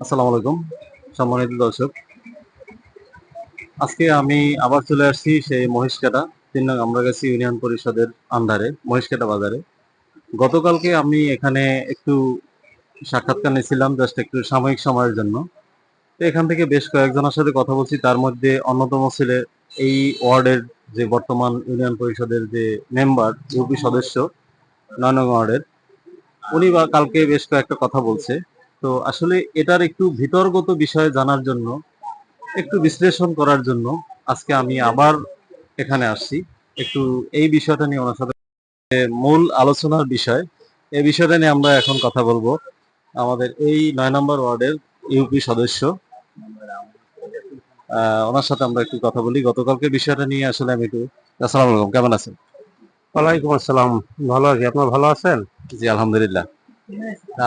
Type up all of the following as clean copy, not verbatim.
আসসালামু আলাইকুম সম্মানিত দর্শক। আজকে আমি আবার চলে আসছি সেই মহেশখাটা ৩ নং আমরাগাছি ইউনিয়ন পরিষদের আন্ডারে মহেশখাটা বাজারে। গতকালকে আমি এখানে একটু সাক্ষাৎকার নিয়েছিলাম জাস্ট একটু সাময়িক সময়ের জন্য। তো এখান থেকে বেশ কয়েকজনের সাথে কথা বলছি। তার মধ্যে অন্যতম ছিলেন এই ওয়ার্ডের যে বর্তমান ইউনিয়ন পরিষদের যে মেম্বার, ইউপি সদস্য ৯ নং ওয়ার্ডের। উনি কালকে বেশ কয়েকটা কথা বলছে। তো আসলে এটার একটু ভিতরগত বিষয় জানার জন্য, একটু বিশ্লেষণ করার জন্য আজকে আমি আবার এখানে আসছি। একটু এই বিষয়টা নিয়ে ওনার সাথে মূল আলোচনার বিষয়। এই বিষয়টা নিয়ে আমরা এখন কথা বলবো। আমাদের এই ৯ নম্বর ওয়ার্ডের ইউপি সদস্য ওনার সাথে আমরা একটু কথা বলি। গতকালকে বিষয়টা নিয়ে আসলে আমি একটু আসসালামু আলাইকুম, কেমন আছেন? ওয়ালাইকুম আসসালাম। ভালো আছি, আপনার ভালো আছেন? জি আলহামদুলিল্লাহ।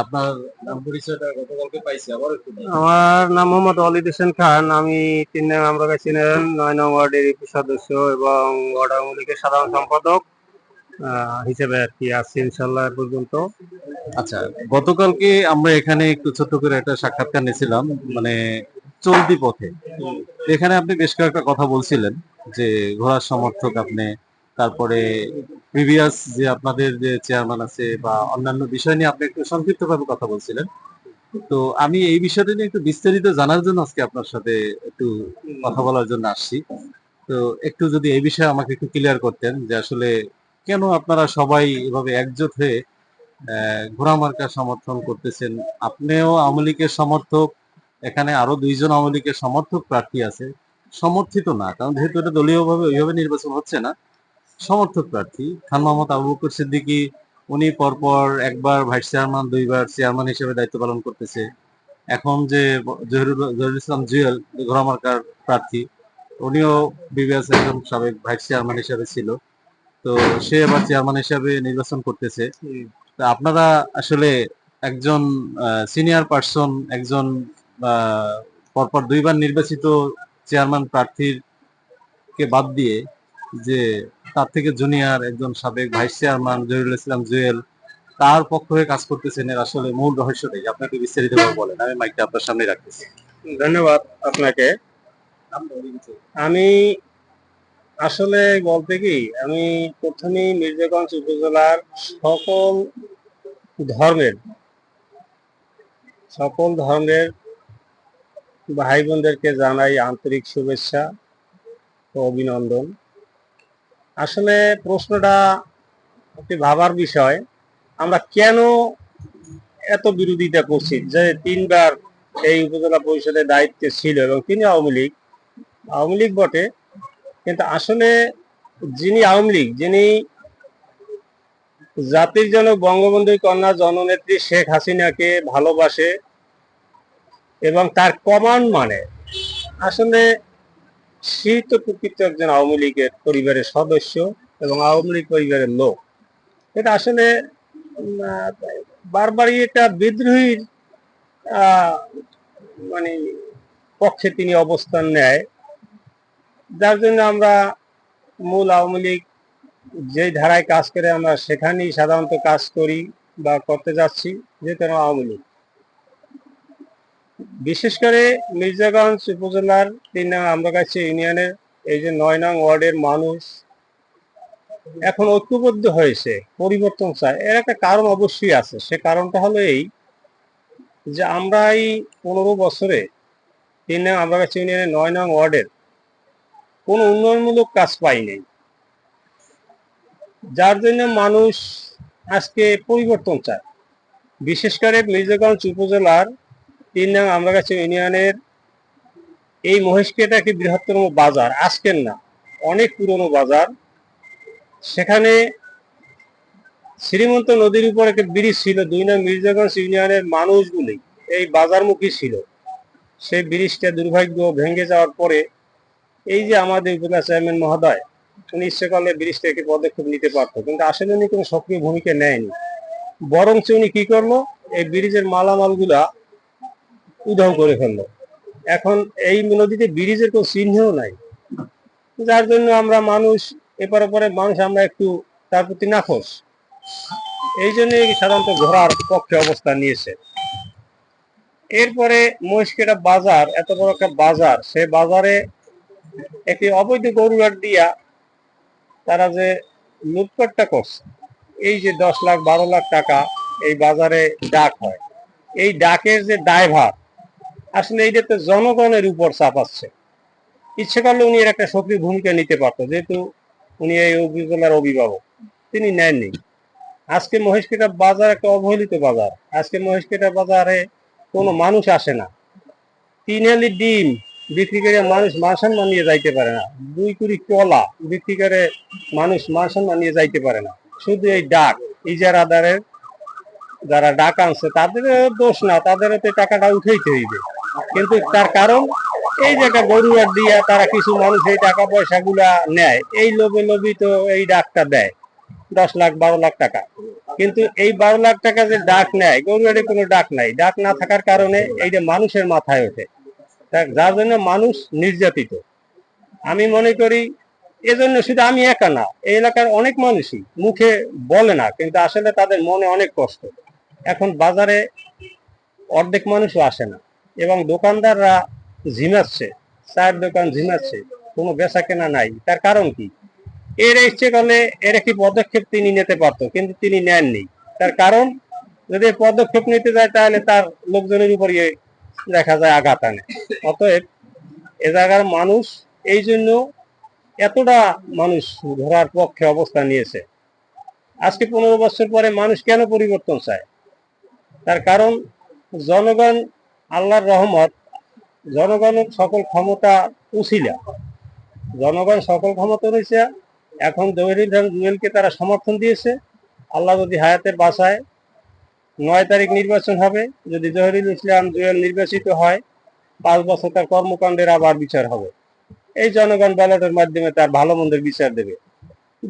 আপনার নাম পরিচয়টা গতকালকে পাইছি, আবার একটু আমার নাম মোহাম্মদ ওয়ালিদ হোসেন খান। আমি ৩ নং আমরাগাছি ৯ নং ওয়ার্ডের ইউপি সদস্য এবং ওয়ার্ড আওয়ামী লীগের সাধারণ সম্পাদক হিসেবে আর কি আছি ইনশাল্লাহ এ পর্যন্ত। আচ্ছা, গতকালকে আমরা এখানে একটু ছোট্ট করে একটা সাক্ষাৎকার নিয়েছিলাম, মানে চলতি পথে। এখানে আপনি বেশ কয়েকটা কথা বলছিলেন যে ঘোড়ার সমর্থক আপনি, তারপরে প্রিভিয়াস যে আপনাদের যে চেয়ারম্যান আছে বা অন্যান্য বিষয় নিয়ে আপনি একটু সংক্ষিপ্তভাবে কথা বলছিলেন। তো আমি এই বিষয়টা নিয়ে একটু বিস্তারিত জানার জন্য আজকে আপনার সাথে একটু কথা বলার জন্য আসছি। তো একটু যদি এই বিষয়ে আমাকে একটু ক্লিয়ার করতেন যে আসলে কেন আপনারা সবাই এভাবে একজোট হয়ে ঘোড়া মার্কা সমর্থন করতেছেন? আপনিও আওয়ামী লীগের সমর্থক, এখানে আরো ২ জন আওয়ামী লীগের সমর্থক প্রার্থী আছে। সমর্থিত না, কারণ যেহেতু এটা দলীয়ভাবে ওইভাবে নির্বাচন হচ্ছে না। সমর্থক প্রার্থী খান মোহাম্মদ আবু বকর সিদ্দিকী, উনি পরপর একবার ভাইস চেয়ারম্যান, ২ বার চেয়ারম্যান হিসেবে দায়িত্ব পালন করতেছে। এখন যে জহিরুল ইসলাম জুয়েল ঘোড়া মার্কার প্রার্থী, উনিও প্রিভিয়াস একজন সাবেক ভাইস চেয়ারম্যান হিসেবে ছিল। তো সে এবার চেয়ারম্যান হিসেবে নির্বাচন করতেছে। তা আপনারা আসলে একজন সিনিয়র পার্সন, একজন পরপর ২ বার নির্বাচিত চেয়ারম্যান প্রার্থীর কে বাদ দিয়ে যে তার থেকে জুনিয়র একজন সাবেক ভাইস চেয়ারম্যান জহিরুল ইসলাম জুয়েল, তার পক্ষ হয়ে কাজ করতেছেন, এর আসলে মূল রহস্যটাই আপনাকে বিস্তারিতভাবে বলেন। আমি মাইকটা আপনার সামনে রাখতেছি। ধন্যবাদ আপনাকে। আমি আসলে বলতে কি, আমি প্রথমেই মির্জাগঞ্জ উপজেলার সকল ধর্মের ভাই বোনদেরকে জানাই আন্তরিক শুভেচ্ছা ও অভিনন্দন। আসলে প্রশ্নটা একটি ভাবার বিষয়, আমরা কেন এত বিরোধিতা করছি? যে ৩ বার এই উপজেলা পরিষদের দায়িত্বে ছিল এবং তিনি আওয়ামী লীগ বটে, কিন্তু আসলে যিনি আওয়ামী লীগ, যিনি জাতির জনক বঙ্গবন্ধু কন্যা জননেত্রী শেখ হাসিনাকে ভালোবাসে এবং তার কমান্ড মানে, আসলে সে তো প্রকৃত একজন আওয়ামী লীগের পরিবারের সদস্য এবং আওয়ামী লীগ পরিবারের লোক। এটা আসলে বারবারই একটা বিদ্রোহীর আহ মানে পক্ষে তিনি অবস্থান নেয়, যার জন্য আমরা মূল আওয়ামী লীগ যে ধারায় কাজ করে আমরা সেখানেই সাধারণত কাজ করি বা করতে যাচ্ছি, যেহেতু আমরা আওয়ামী লীগ। বিশেষ করে মির্জাগঞ্জ উপজেলার ৩ নং আমরাগাছি ইউনিয়নের এই যে ৯ নং ওয়ার্ডের মানুষ এখন ঐক্যবদ্ধ হয়েছে, পরিবর্তন চায়। এর একটা কারণ অবশ্যই আছে। সে কারণটা হলো এই যে আমরা এই ১৫ বছরে ৩ নং আমরাগাছি ইউনিয়নের ৯ নং ওয়ার্ডের কোনো উন্নয়নমূলক কাজ পাইনি, যার জন্য মানুষ আজকে পরিবর্তন চায়। বিশেষ করে মির্জাগঞ্জ উপজেলার ৩ নং আমরাগাছি ইউনিয়নের এই মহেশখাটা একটি বৃহত্তম বাজার, আজকের না, অনেক পুরনো বাজার। সেখানে শ্রীমন্ত নদীর উপর একটা ব্রিজ ছিল। ২ নং মির্জাগঞ্জ ইউনিয়নের মানুষগুলি এই বাজারমুখী ছিল। সেই ব্রিজটা দুর্ভাগ্য ভেঙে যাওয়ার পরে এই যে আমাদের উপজেলা চেয়ারম্যান মহোদয়, উনি ইচ্ছে করলে ব্রিজটা একটি পদক্ষেপ নিতে পারতো, কিন্তু আসলে উনি কোনো সক্রিয় ভূমিকা নেয়নি। বরঞ্চ উনি কি করলো, এই ব্রিজের মালামাল গুলা উধাও করে ফেললো। এখন এই নদীতে ব্রিজের কোনো চিহ্নও নাই, যার জন্য আমরা মানুষ, এপার ওপারে মানুষ, আমরা একটু তার প্রতি নাখোশ। এই জন্য সাধারণত ঘোড়ার পক্ষে অবস্থান নিয়েছে। এরপরে মহিষকেটা বাজার, এত বড় একটা বাজার, সে বাজারে একটি অবৈধ গরুহাট দিয়া তারা যে লুটপাটটা করছে, এই যে 10 লাখ 12 লাখ টাকা এই বাজারে ডাক হয়, এই ডাকের যে দায়ভার, আসলে এইটা তো জনগণের উপর চাপাচ্ছে। ইচ্ছে করলে উনি এর একটা সক্রিয় ভূমিকা নিতে পারতো, যেহেতু উনি এই উপজেলার অভিভাবক, তিনি নেননি। আজকে মহেশখালী বাজার একটা অবহেলিত বাজার। আজকে মহেশখালী বাজারে কোনো মানুষ আসে না। 3 হালি ডিম বিক্রি করে মানুষ মাসান মানিয়ে যাইতে পারে না। 2 কুড়ি কলা বিক্রি করে মানুষ মাসান মানিয়ে যাইতে পারে না। শুধু এই ডাক ইজারাদারের, যারা ডাক আনছে তাদের দোষ না, তাদেরও তো টাকাটা উঠাইতে হইবে। কিন্তু তার কারণ এই যে একটা গরুয়ার দিয়া তারা কিছু মানুষ এই টাকা পয়সা গুলা নেয়, এই লোভে লোভী তো এই ডাকটা দেয় 10 লাখ 12 লাখ টাকা। কিন্তু এই 12 লাখ টাকা যে ডাক নেয়, গরুয়ারে কোনো ডাক নাই, ডাক না থাকার কারণে এইটা মানুষের মাথায় ওঠে, যার জন্য মানুষ নির্যাতিত। আমি মনে করি এজন্য শুধু আমি একা না, এই এলাকার অনেক মানুষই মুখে বলে না, কিন্তু আসলে তাদের মনে অনেক কষ্ট। এখন বাজারে অর্ধেক মানুষও আসে না, এবং দোকানদাররা ঝিমাচ্ছে, চায়ের দোকান ঝিমাচ্ছে, কোনো বেচা কেনা নাই। তার কারণ কি? এর ইচ্ছে করলে এর একটি পদক্ষেপ তিনি নিতে পারতো, কিন্তু তিনি নেননি। তার কারণ, যদি পদক্ষেপ নিতে যায় তাহলে তার লোকজনের উপর দেখা যায় আঘাত আনে। অতএব এ জায়গার মানুষ এই জন্য এতটা মানুষ ধরার পক্ষে অবস্থান নিয়েছে। আজকে 15 বছর পরে মানুষ কেন পরিবর্তন চায়? তার কারণ জনগণ, আল্লাহর রহমত, জনগণের সকল ক্ষমতা উছিলা, জনগণ সকল ক্ষমতা রয়েছে। এখন জুয়েলকে তারা সমর্থন দিয়েছে। আল্লাহ যদি হায়াতে বাঁচায়, 9 তারিখ নির্বাচন হবে। যদি জহিরুল ইসলাম জুয়েল নির্বাচিত হয়, 5 বছর তার কর্মকাণ্ডের আবার বিচার হবে। এই জনগণ ব্যালটের মাধ্যমে তার ভালো মন্দের বিচার দেবে,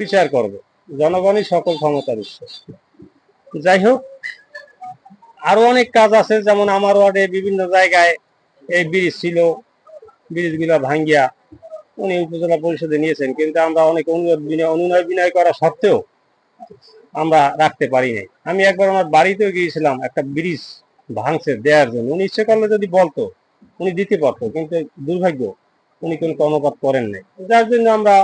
বিচার করবে। জনগণই সকল ক্ষমতার উৎস। যাই হোক, আরো অনেক কাজ আছে, যেমন আমার ওয়ার্ডে বিভিন্ন জায়গায় এই ব্রিজ ছিল, ব্রিজগুলো ভাঙ্গিয়া উনি উপজেলা পরিষদে নিয়েছেন, কিন্তু আমরা অনেক অনুনয় বিনয় করা সত্ত্বেও আমরা রাখতে পারি নাই। আমি একবার আমার বাড়িতেও গিয়েছিলাম, একটা ব্রিজ ভাঙছে দেওয়ার জন্য। উনি ইচ্ছে করলে যদি বলতো উনি দিতে পারতো, কিন্তু দুর্ভাগ্য উনি কোনো কর্ণপাত করেন নাই, যার জন্য আমরা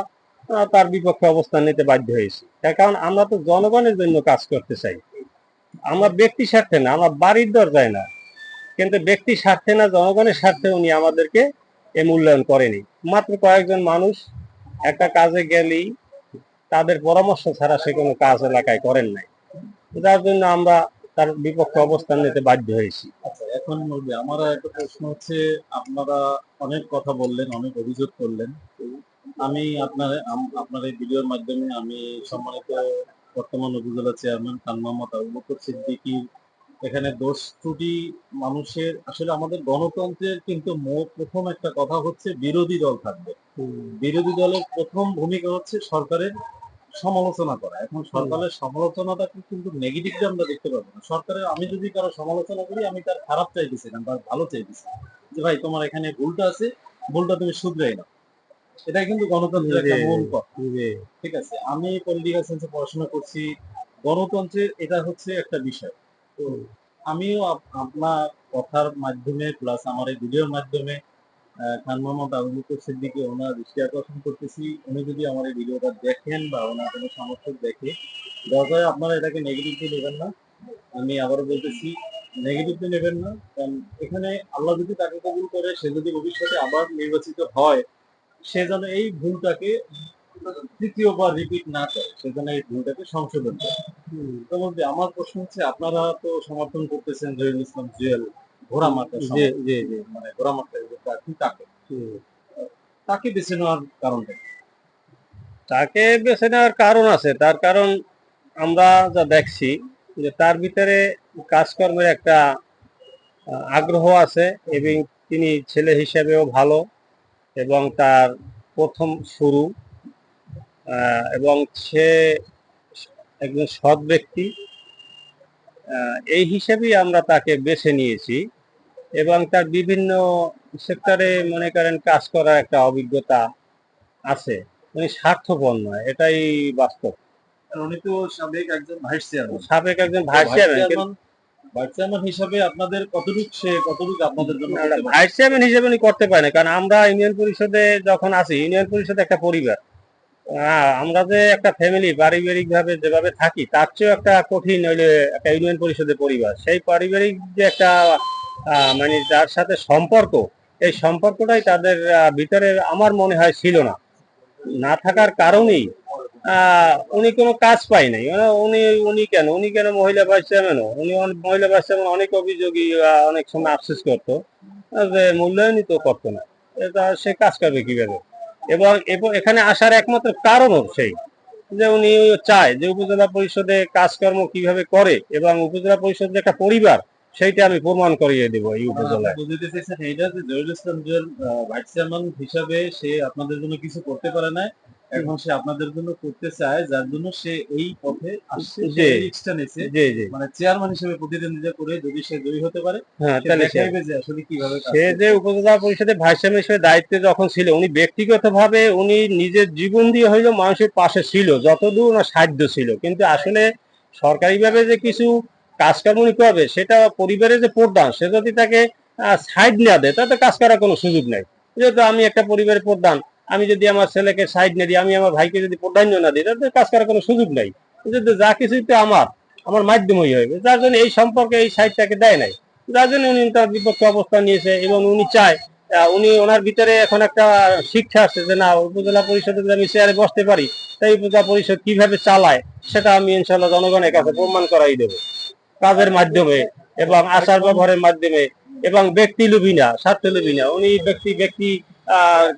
তার বিপক্ষে অবস্থান নিতে বাধ্য হয়েছি। তার কারণ আমরা তো জনগণের জন্য কাজ করতে চাই, আমরা ব্যক্তি স্বার্থে না, আমরা বাড়ির দরজায় না। কিন্তু ব্যক্তি স্বার্থে না, জনগণের স্বার্থে উনি আমাদেরকে এ মূল্যায়ন করেনি। মাত্র কয়েকজন মানুষ একটা কাজে গেলেই তাদের পরামর্শ ছাড়া সে কোনো কাজ এলাকায় করেন নাই, যার জন্য আমরা তার বিপক্ষে অবস্থান নিতে বাধ্য হয়েছি। আচ্ছা, এখন আমার একটা প্রশ্ন হচ্ছে, আপনারা অনেক কথা বললেন, অনেক অভিযোগ করলেন। আমি আপনার এই ভিডিওর মাধ্যমে আমি সম্মানিত বর্তমান উপজেলা চেয়ারম্যান খান মোহাম্মদ আবু বকর সিদ্দিকীর এখানে দোষ ত্রুটি মানুষের, আসলে আমাদের গণতন্ত্রের কিন্তু প্রথম একটা কথা হচ্ছে বিরোধী দল থাকবে। বিরোধী দলের প্রথম ভূমিকা হচ্ছে সরকারের সমালোচনা করা। এখন সরকারের সমালোচনাটা কিন্তু নেগেটিভলি আমরা দেখতে পাবো না। সরকারের, আমি যদি কারো সমালোচনা করি, আমি তার খারাপ চাইতেছি না, তার ভালো চাইতেছি, যে ভাই তোমার এখানে ভুলটা আছে, ভুলটা তুমি শুধরাই নাও। এটা কিন্তু গণতন্ত্রের একটা মূল কথা। ঠিক আছে, আমি পলিটিক্যাল সায়েন্সে পড়াশোনা করছি, গণতন্ত্রের এটা হচ্ছে একটা বিষয়। তো আমিও আপনার কথার মাধ্যমে প্লাস আমার এই ভিডিওর মাধ্যমে খান মোহাম্মদ আবু বকর সিদ্দিকী ওনার দৃষ্টি আকর্ষণ করতেছি। উনি যদি আমার এই ভিডিওটা দেখেন বা ওনার কোনো সমর্থক দেখে, দয়া করে আপনারা এটাকে নেগেটিভলি নেবেন না। আমি আবারও বলতেছি, নেগেটিভলি নেবেন না। কারণ এখানে আল্লাহ যদি তাকে কবুল করে, সে যদি ভবিষ্যতে আবার নির্বাচিত হয়, সে যেন এই ভুলটাকে তৃতীয়বার রিপিট না করে, সেজন্য এই ভুলটাকে সংশোধন করে। তো বলতে আমার প্রশ্ন হচ্ছে, আপনারা তো সমর্থন করতেছেন জহিরুল ইসলাম জুয়েল, ঘোড়া মার্কা, মানে ঘোড়া মার্কা প্রার্থী তাকে, তাকে বেছে নেওয়ার কারণটা কি? তাকে বেছে নেওয়ার কারণ আছে। তার কারণ আমরা যা দেখছি যে তার ভিতরে কাজকর্মের একটা আগ্রহ আছে, এবং তিনি ছেলে হিসেবেও ভালো, এবং তার প্রথম শুরু, এবং সে একজন সৎ ব্যক্তি। এই হিসেবেই আমরা তাকে বেছে নিয়েছি, এবং তার বিভিন্ন সেক্টরে মনে করেন কাজ করার একটা অভিজ্ঞতা আছে। উনি স্বার্থপর নয়, এটাই বাস্তব। উনি তো সাবেক একজন ভাইস চেয়ারম্যান। সাবেক একজন ভাইস চেয়ারম্যান, ভাইস চেয়ারম্যান হিসাবে আপনাদের কতটুকু আপনাদের জন্য করতে পারে? ভাইস চেয়ারম্যান হিসেবে উনি করতে পারে না, কারণ আমরা ইউনিয়ন পরিষদে যখন আছি, ইউনিয়ন পরিষদ একটা পরিবার। আমরা যে একটা ফ্যামিলি পারিবারিক ভাবে যেভাবে থাকি, তার চেয়েও একটা কঠিন হইলে একটা ইউনিয়ন পরিষদের পরিবার। সেই পারিবারিক যে একটা মানে যার সাথে সম্পর্ক, এই সম্পর্কটাই তাদের ভিতরে আমার মনে হয় ছিল না। না থাকার কারণেই উনি কোনো কাজ পাই নাই। উনি উনি কেন মহিলা ভাইস চেয়ারম্যান? মহিলা ভাইস চেয়ারম্যান অনেক অভিযোগই অনেক সময় আফসোস করতো যে মূল্যায়নই তো করতো না, এটা সে কাজ করবে কিভাবে। এবং এখানে আসার একমাত্র কারণও সেই যে উনি চায় যে উপজেলা পরিষদে কাজকর্ম কিভাবে করে, এবং উপজেলা পরিষদ যে একটা পরিবার, সেইটা আমি প্রমাণ করিয়ে দেবো এই উপজেলায়। বুঝতে চাইছেন এইটা যে জহিরুল ইসলাম জুয়েল ভাইস চেয়ারম্যান হিসাবে সে আপনাদের জন্য কিছু করতে পারে না, এখন সে আপনাদের জন্য করতে চায়, যার জন্য সে এই পথে আসছে, সে জি রিস্কটা নিছে। জি জি। মানে চেয়ারম্যান হিসেবে প্রতিদ্বন্দ্বিতা করে যদি সে জয়ী হতে পারে, হ্যাঁ, সে তাহলে দেখাইবে যে আসলে কিভাবে কাজ সে করতে যে হয়। উপজেলা পরিষদের ভাইস চেয়ারম্যান হিসেবে দায়িত্বে যখন ছিল, উনি ব্যক্তিগতভাবে উনি নিজের জীবন দিয়ে হইলেও মানুষের পাশে ছিল যতদূর না সাধ্য ছিল। কিন্তু আসলে সরকারিভাবে যে কিছু কাজকর্ম উনি করবে, সেটা পরিবারের যে প্রধান, সে যদি তাকে সাইড না দেয়, তাতে কাজ করার কোনো সুযোগ নাই। যেহেতু আমি একটা পরিবারের প্রধান, আমি যদি আমার ছেলেকে সাইড না দিই, আমি আমার ভাইকে যদি প্রাধান্য না দিই, তাতে কাজ করার কোনো সুযোগ নাই। যেহেতু যা কিছুই তো আমার মাধ্যমই হইবে, যার জন্য এই সম্পর্কে এই সাইডটাকে দেয় নাই। যার জন্য উনি তার বিপক্ষে অবস্থান নিয়েছে, এবং উনি চায় উনি ওনার ভিতরে এখন একটা শিক্ষা আসছে যে না, উপজেলা পরিষদে যদি আমি চেয়ারে বসতে পারি, তাই উপজেলা পরিষদ কিভাবে চালায় সেটা আমি ইনশাল্লাহ জনগণের কাছে প্রমাণ করাই দেব, কাজের মাধ্যমে এবং আচার ব্যবহারের মাধ্যমে। এবং ব্যক্তি লোভী না, স্বার্থ লোভী না, উনি ব্যক্তি ব্যক্তি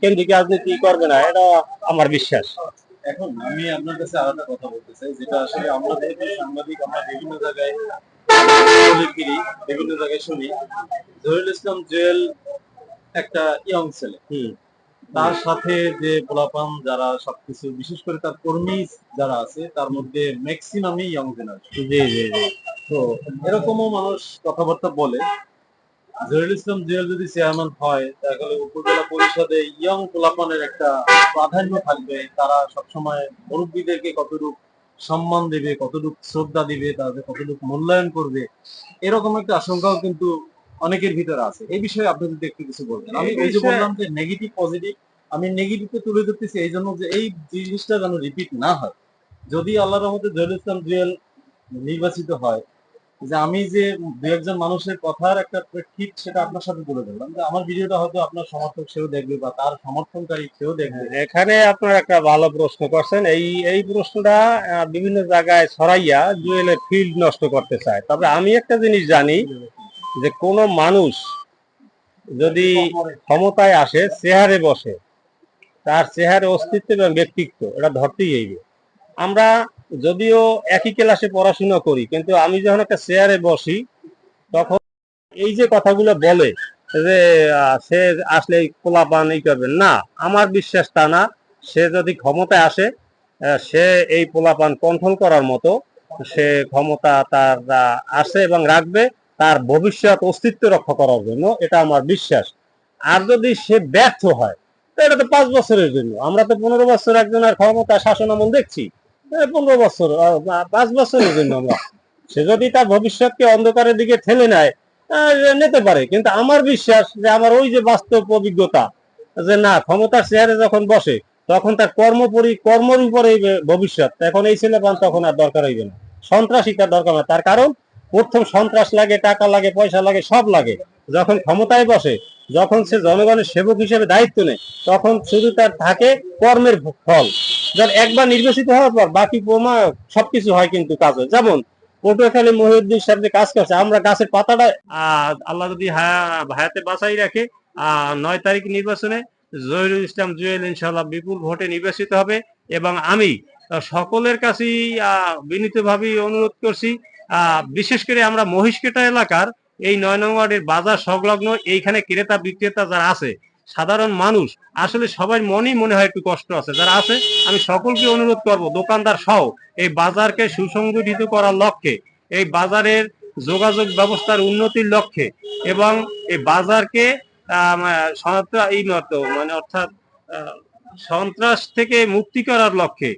কেন্দ্রিক রাজনীতি করবে না, এটা আমার বিশ্বাস। এখন আমি আপনার কাছে আরেকটা কথা বলতে চাই, যেটা আসলে আমরা যেহেতু সাংবাদিক, আমরা বিভিন্ন জায়গায় বলি ফিরি, বিভিন্ন জায়গায় শুনি, জহিরুল ইসলাম জুয়েল একটা ইয়ং ছেলে, তার সাথে যে পোলাপান যারা সবকিছু, বিশেষ করে তার কর্মী যারা আছে, তার মধ্যে ম্যাক্সিমামই ইয়ং জেনারেশন। জি জি জি। তো এরকমও মানুষ কথাবার্তা বলে, জহিরুল ইসলাম জুয়েল যদি চেয়ারম্যান হয়, তাহলে উপজেলা পরিষদে ইয়ং পোলাপানের একটা প্রাধান্য থাকবে। তারা সবসময় মুরব্বীদেরকে কতটুকু সম্মান দিবে, কতটুকু শ্রদ্ধা দিবে, তাদের কতটুকু মূল্যায়ন করবে, এরকম একটা আশঙ্কাও কিন্তু অনেকের ভিতরে আছে। এই বিষয়ে আপনি যদি একটু কিছু বলতেন। আমি ওই যে বললাম যে নেগেটিভ পজিটিভ, আমি নেগেটিভকে তুলে ধরতেছি এই জন্য যে এই জিনিসটা যেন রিপিট না হয়। যদি আল্লাহর রহমতে জহিরুল ইসলাম জুয়েল নির্বাচিত হয়, যে আমি যে দু একজন মানুষের কথার একটা প্রেক্ষিত সেটা আপনার সাথে তুলে ধরলাম, যে আমার ভিডিওটা হয়তো আপনার সমর্থক সেও দেখবে বা তার সমর্থনকারী সেও দেখবে। এখানে আপনার একটা ভালো প্রশ্ন করছেন। এই এই প্রশ্নটা বিভিন্ন জায়গায় ছড়াইয়া জুয়েলের ফিল্ড নষ্ট করতে চায়। তবে আমি একটা জিনিস জানি, যে কোনো মানুষ যদি ক্ষমতায় আসে, চেহারে বসে, তার চেহারে অস্তিত্ব এবং ব্যক্তিত্ব এটা ধরতেই হইবে। আমরা যদিও একই ক্লাসে পড়াশোনা করি, কিন্তু আমি যখন একটা চেয়ারে বসি, তখন এই যে কথাগুলো বলে যে সে আসলে পোলাপান এই করবেন না, আমার বিশ্বাস তা না। সে যদি ক্ষমতায় আসে, সে এই পোলাপান কন্ট্রোল করার মতো সে ক্ষমতা তার আছে এবং রাখবে, তার ভবিষ্যৎ অস্তিত্ব রক্ষা করার জন্য, এটা আমার বিশ্বাস। আর যদি সে ব্যর্থ হয়, তো এটা তো 5 বছরের জন্য। আমরা তো 15 বছর একজনের ক্ষমতা শাসন আমল দেখছি, 15 বছর 5 বছরের জন্য আমরা। সে যদি তার ভবিষ্যৎকে অন্ধকারের দিকে ঠেলে নেয়, নিতে পারে। কিন্তু আমার বিশ্বাস যে আমার ওই যে বাস্তব অভিজ্ঞতা, যে না, ক্ষমতার চেয়ারে যখন বসে, তখন তার কর্মের উপরে ভবিষ্যৎ। এখন এই ছেলে পান তখন আর দরকার হইবে না, সন্ত্রাসী তার দরকার না। তার কারণ, প্রথম সন্ত্রাস লাগে, টাকা লাগে, পয়সা লাগে, সব লাগে। যখন ক্ষমতায় বসে, যখন সে জনগণের সেবক হিসেবে দায়িত্ব নেয়, তখন শুধু তার থাকে কর্মের ফল। যখন একবার নির্বাচিত হওয়ার পর বাকি সবকিছু হয় কিন্তু কাজে। যেমন পটুয়াখালী মহিউদ্দিন সাহেব যে কাজ করছে, আমরা গাছের পাতাটা আল্লাহ যদি হায়াতে বাঁচাই রাখে, 9 তারিখ নির্বাচনে জহিরুল ইসলাম জুয়েল ইনশাল্লাহ বিপুল ভোটে নির্বাচিত হবে। এবং আমি সকলের কাছেই বিনীতভাবেই অনুরোধ করছি, বিশেষ করে আমরা মহিষকেটা এলাকার এই 9 নং ওয়ার্ডের বাজার সংলগ্ন এইখানে ক্রেতা বিক্রেতা যারা আছে, সাধারণ মানুষ, আসলে সবার মনেই মনে হয় একটু কষ্ট আছে যারা আছে। আমি সকলকে অনুরোধ করব, দোকানদার সহ এই বাজারকে সুসংগঠিত করার লক্ষ্যে, এই বাজারের যোগাযোগ ব্যবস্থার উন্নতির লক্ষ্যে, এবং এই বাজারকে এই মতো মানে অর্থাৎ সন্ত্রাস থেকে মুক্তি করার লক্ষ্যে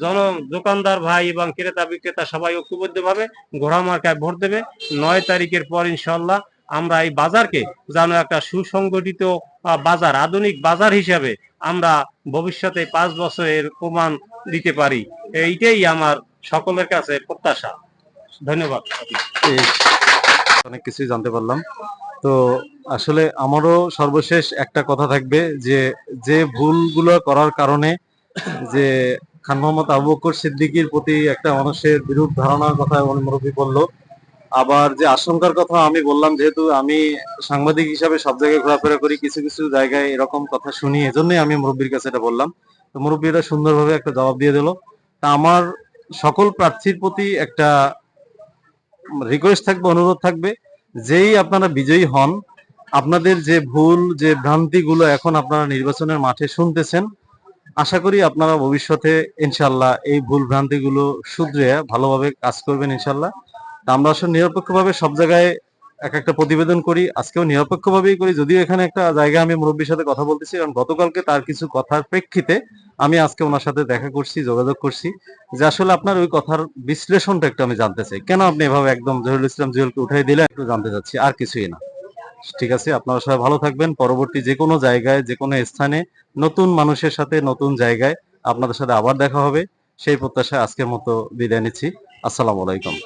জন দোকানদার ভাই এবং ক্রেতা বিক্রেতা সবাই ঐক্যবদ্ধভাবে ঘোড়া মার্কায় ভোট দেবে। 9 তারিখের পর ইনশাল্লাহ আমরা এই বাজারকে যেন একটা সুসংগঠিত বাজার, আধুনিক বাজার হিসাবে আমরা ভবিষ্যতে 5 বছরের প্রমাণ দিতে পারি। এইটাই আমার সকলের কাছে প্রত্যাশা। ধন্যবাদ। এই অনেক কিছুই জানতে পারলাম। তো আসলে আমারও সর্বশেষ একটা কথা থাকবে যে যে ভুলগুলো করার কারণে যে খান মোহাম্মদ আবু বকর সিদ্দিকীর প্রতি একটা মানুষের বিরূপ ধারণার কথা মুরব্বী বললো, আবার যে আশঙ্কার কথা আমি বললাম, যেহেতু আমি সাংবাদিক হিসাবে সব জায়গায় ঘোরাফেরা করি, কিছু কিছু জায়গায় এরকম কথা শুনি, এজন্যই আমি মুরব্বীর কাছে এটা বললাম। তো মুরব্বীরা সুন্দরভাবে একটা জবাব দিয়ে দিল। তা আমার সকল প্রার্থীর প্রতি একটা রিকোয়েস্ট থাকবে, অনুরোধ থাকবে, যেই আপনারা বিজয়ী হন, আপনাদের যে ভুল যে ভ্রান্তিগুলো এখন আপনারা নির্বাচনের মাঠে শুনতেছেন, আশা করি আপনারা ভবিষ্যতে ইনশাল্লাহ এই ভুল ভ্রান্তিগুলো শুধরে ভালোভাবে কাজ করবেন ইনশাল্লাহ। তা আমরা আসলে নিরপেক্ষভাবে সব জায়গায় এক একটা প্রতিবেদন করি, আজকেও নিরপেক্ষভাবেই করি, যদিও এখানে একটা জায়গায় আমি মুরব্বীর সাথে কথা বলতেছি, কারণ গতকালকে তার কিছু কথার প্রেক্ষিতে আমি আজকে ওনার সাথে দেখা করছি, যোগাযোগ করছি, যে আসলে আপনার ওই কথার বিশ্লেষণটা একটু আমি জানতে চাই, কেন আপনি এভাবে একদম জহিরুল ইসলাম জুয়েলকে উঠাই দিলে, একটু জানতে চাচ্ছি, আর কিছুই না। ঠিক আছে, আপনারা সবাই ভালো থাকবেন। পরবর্তী যে কোনো জায়গায়, যে কোনো স্থানে, নতুন মানুষের সাথে, নতুন জায়গায় আপনাদের সাথে আবার দেখা হবে, সেই প্রত্যাশায় আজকের মতো বিদায় নিচ্ছি। আসসালামু আলাইকুম।